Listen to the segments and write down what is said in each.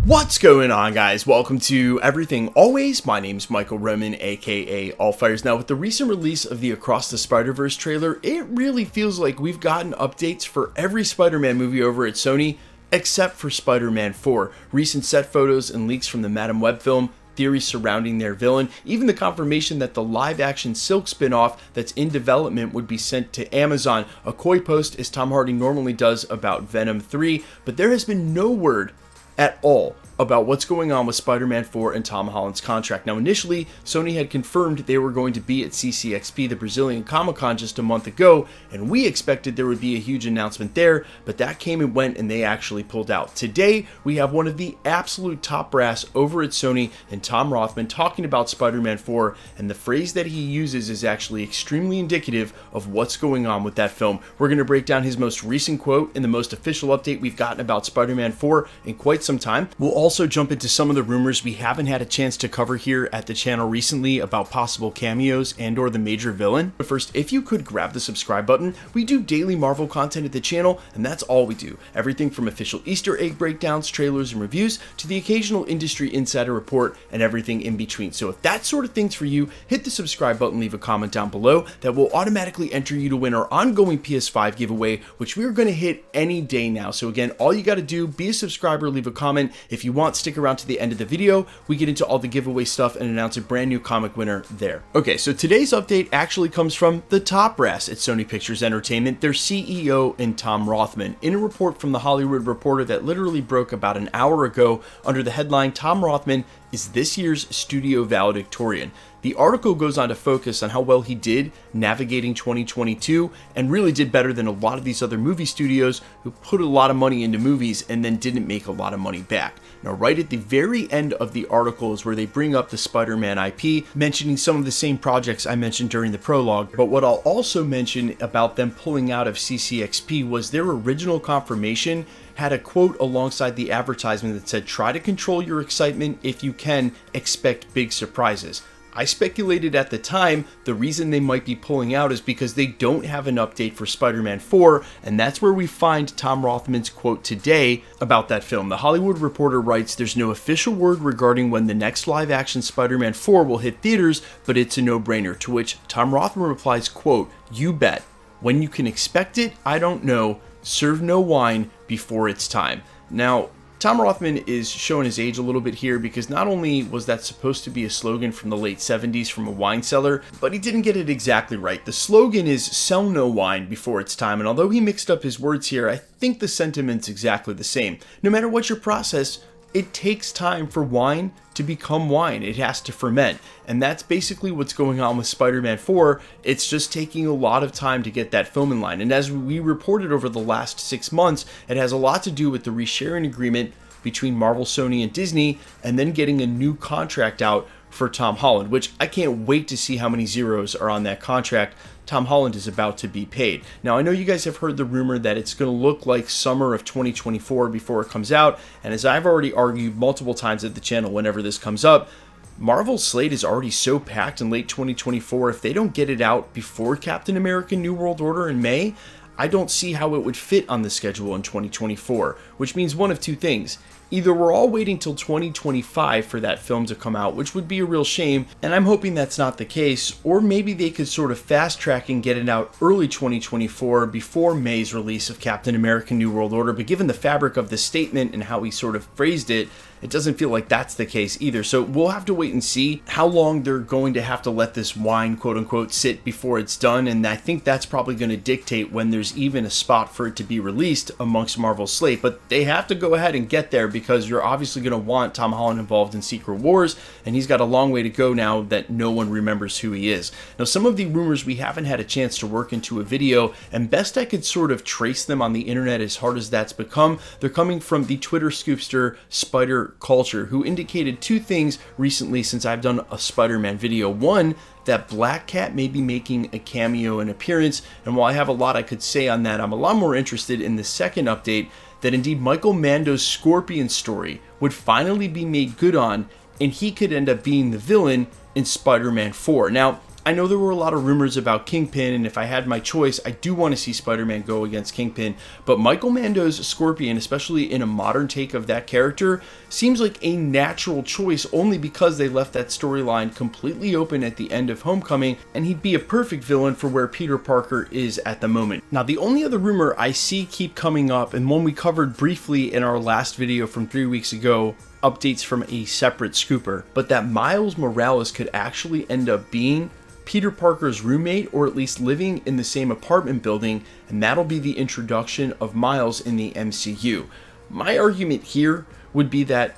What's going on, guys? Welcome to Everything Always. My name's Michael Roman, aka Allfires. Now, with the recent release of the Across the Spider-Verse trailer, it really feels like we've gotten updates for every Spider-Man movie over at Sony, except for Spider-Man 4. Recent set photos and leaks from the Madam Web film, theories surrounding their villain, even the confirmation that the live-action Silk spin-off that's in development would be sent to Amazon. A coy post, as Tom Hardy normally does, about Venom 3, but there has been no word at all about what's going on with Spider-Man 4 and Tom Holland's contract. Now, initially, Sony had confirmed they were going to be at CCXP, the Brazilian Comic-Con, just a month ago, and we expected there would be a huge announcement there, but that came and went, and they actually pulled out. Today, we have one of the absolute top brass over at Sony and Tom Rothman talking about Spider-Man 4, and the phrase that he uses is actually extremely indicative of what's going on with that film. We're going to break down his most recent quote and the most official update we've gotten about Spider-Man 4 in quite some time. We'll also jump into some of the rumors we haven't had a chance to cover here at the channel recently about possible cameos and or the major villain. But first, if you could grab the subscribe button, we do daily Marvel content at the channel, and that's all we do. Everything from official Easter egg breakdowns, trailers, and reviews, to the occasional industry insider report, and everything in between. So if that sort of thing's for you, hit the subscribe button, leave a comment down below. That will automatically enter you to win our ongoing PS5 giveaway, which we're going to hit any day now. So again, all you got to do, be a subscriber, leave a comment. If you want, stick around to the end of the video. We get into all the giveaway stuff and announce a brand new comic winner there. Okay, so today's update actually comes from the top brass at Sony Pictures Entertainment, their CEO and Tom Rothman. In a report from the Hollywood Reporter that literally broke about an hour ago under the headline, Tom Rothman is this year's studio valedictorian. The article goes on to focus on how well he did navigating 2022 and really did better than a lot of these other movie studios who put a lot of money into movies and then didn't make a lot of money back. Now, right at the very end of the article is where they bring up the Spider-Man IP, mentioning some of the same projects I mentioned during the prologue. But what I'll also mention about them pulling out of CCXP was their original confirmation had a quote alongside the advertisement that said, "Try to control your excitement. If you can, expect big surprises." I speculated at the time the reason they might be pulling out is because they don't have an update for Spider-Man 4, and that's where we find Tom Rothman's quote today about that film. The Hollywood Reporter writes, "There's no official word regarding when the next live-action Spider-Man 4 will hit theaters, but it's a no-brainer," to which Tom Rothman replies, quote, "You bet. When you can expect it, I don't know. Serve no wine before it's time." Now, Tom Rothman is showing his age a little bit here because not only was that supposed to be a slogan from the late 70s from a wine cellar, but he didn't get it exactly right. The slogan is "Sell no wine before it's time," and although he mixed up his words here, I think the sentiment's exactly the same. No matter what your process, it takes time for wine to become wine. It has to ferment. And that's basically what's going on with Spider-Man 4. It's just taking a lot of time to get that film in line. And as we reported over the last 6 months, it has a lot to do with the resharing agreement between Marvel, Sony, and Disney, and then getting a new contract out for Tom Holland, which I can't wait to see how many zeros are on that contract Tom Holland is about to be paid. Now, I know you guys have heard the rumor that it's going to look like summer of 2024 before it comes out, and as I've already argued multiple times at the channel whenever this comes up, Marvel's slate is already so packed in late 2024, if they don't get it out before Captain America New World Order in May, I don't see how it would fit on the schedule in 2024, which means one of two things. Either we're all waiting till 2025 for that film to come out, which would be a real shame, and I'm hoping that's not the case, or maybe they could sort of fast track and get it out early 2024 before May's release of Captain America New World Order, but given the fabric of the statement and how he sort of phrased it, it doesn't feel like that's the case either. So we'll have to wait and see how long they're going to have to let this wine, quote unquote, sit before it's done. And I think that's probably going to dictate when there's even a spot for it to be released amongst Marvel's slate. But they have to go ahead and get there because you're obviously going to want Tom Holland involved in Secret Wars. And he's got a long way to go now that no one remembers who he is. Now, some of the rumors we haven't had a chance to work into a video, and best I could sort of trace them on the internet, as hard as that's become, they're coming from the Twitter scoopster Spider Culture, who indicated two things recently since I've done a Spider-Man video. One, that Black Cat may be making a cameo and appearance, and while I have a lot I could say on that, I'm a lot more interested in the second update, that indeed Michael Mando's Scorpion story would finally be made good on, and he could end up being the villain in Spider-Man 4. Now, I know there were a lot of rumors about Kingpin, and if I had my choice, I do want to see Spider-Man go against Kingpin, but Michael Mando's Scorpion, especially in a modern take of that character, seems like a natural choice only because they left that storyline completely open at the end of Homecoming, and he'd be a perfect villain for where Peter Parker is at the moment. Now, the only other rumor I see keep coming up, and one we covered briefly in our last video from 3 weeks ago, updates from a separate scooper, but that Miles Morales could actually end up being Peter Parker's roommate, or at least living in the same apartment building, and that'll be the introduction of Miles in the MCU. My argument here would be that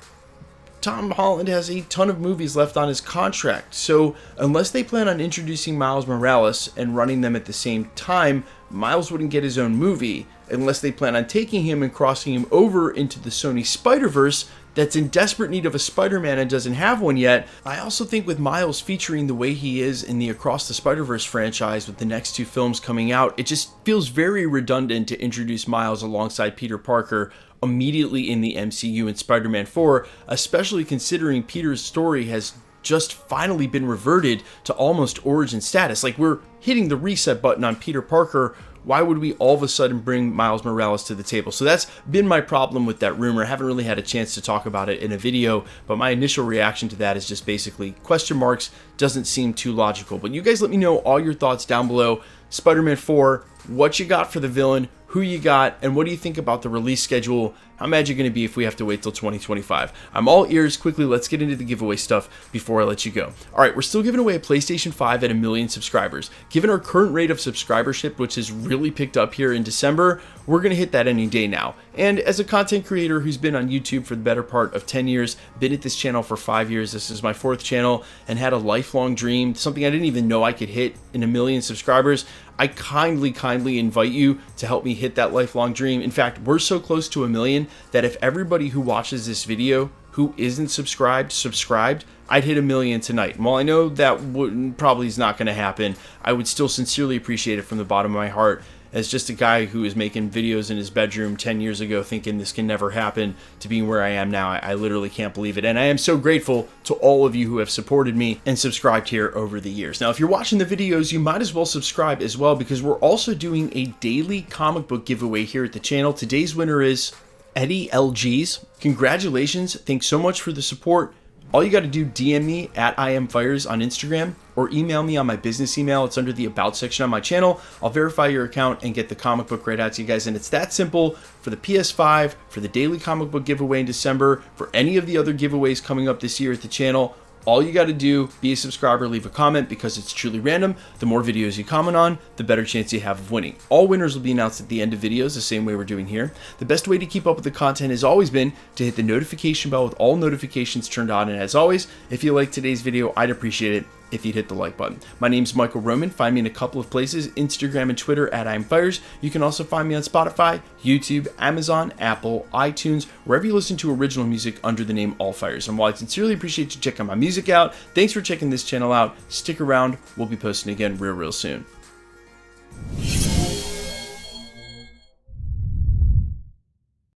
Tom Holland has a ton of movies left on his contract, so unless they plan on introducing Miles Morales and running them at the same time, Miles wouldn't get his own movie, unless they plan on taking him and crossing him over into the Sony Spider-Verse that's in desperate need of a Spider-Man and doesn't have one yet. I also think with Miles featuring the way he is in the Across the Spider-Verse franchise with the next 2 films coming out, it just feels very redundant to introduce Miles alongside Peter Parker immediately in the MCU in Spider-Man 4, especially considering Peter's story has just finally been reverted to almost origin status. Like, we're hitting the reset button on Peter Parker. Why would we all of a sudden bring Miles Morales to the table? So that's been my problem with that rumor. I haven't really had a chance to talk about it in a video, but my initial reaction to that is just basically question marks. Doesn't seem too logical. But you guys let me know all your thoughts down below. Spider-Man 4, what you got for the villain, who you got, and what do you think about the release schedule? How mad you going to be if we have to wait till 2025? I'm all ears. Quickly, let's get into the giveaway stuff before I let you go. All right, we're still giving away a PlayStation 5 at 1 million subscribers. Given our current rate of subscribership, which has really picked up here in December, we're going to hit that any day now. And as a content creator who's been on YouTube for the better part of 10 years, been at this channel for 5 years, this is my 4th channel, and had a lifelong dream, something I didn't even know I could hit in 1 million subscribers, I kindly invite you to help me hit that lifelong dream. In fact, we're so close to 1 million that if everybody who watches this video who isn't subscribed, I'd hit 1 million tonight. And while I know that probably is not going to happen, I would still sincerely appreciate it from the bottom of my heart. As just a guy who was making videos in his bedroom 10 years ago thinking this can never happen, to being where I am now, I literally can't believe it. And I am so grateful to all of you who have supported me and subscribed here over the years. Now, if you're watching the videos, you might as well subscribe as well, because we're also doing a daily comic book giveaway here at the channel. Today's winner is Eddie LGs. Congratulations. Thanks so much for the support. All you got to do, DM me at IamFires on Instagram, or email me on my business email. It's under the About section on my channel. I'll verify your account and get the comic book right out to you guys. And it's that simple for the PS5, for the daily comic book giveaway in December, for any of the other giveaways coming up this year at the channel. All you got to do, be a subscriber, leave a comment, because it's truly random. The more videos you comment on, the better chance you have of winning. All winners will be announced at the end of videos, the same way we're doing here. The best way to keep up with the content has always been to hit the notification bell with all notifications turned on. And as always, if you like today's video, I'd appreciate it if you'd hit the like button. My name's Michael Roman. Find me in a couple of places, Instagram and Twitter at IamFires. You can also find me on Spotify, YouTube, Amazon, Apple, iTunes, wherever you listen to original music under the name All Fires. And while I sincerely appreciate you checking my music out, thanks for checking this channel out. Stick around. We'll be posting again real soon.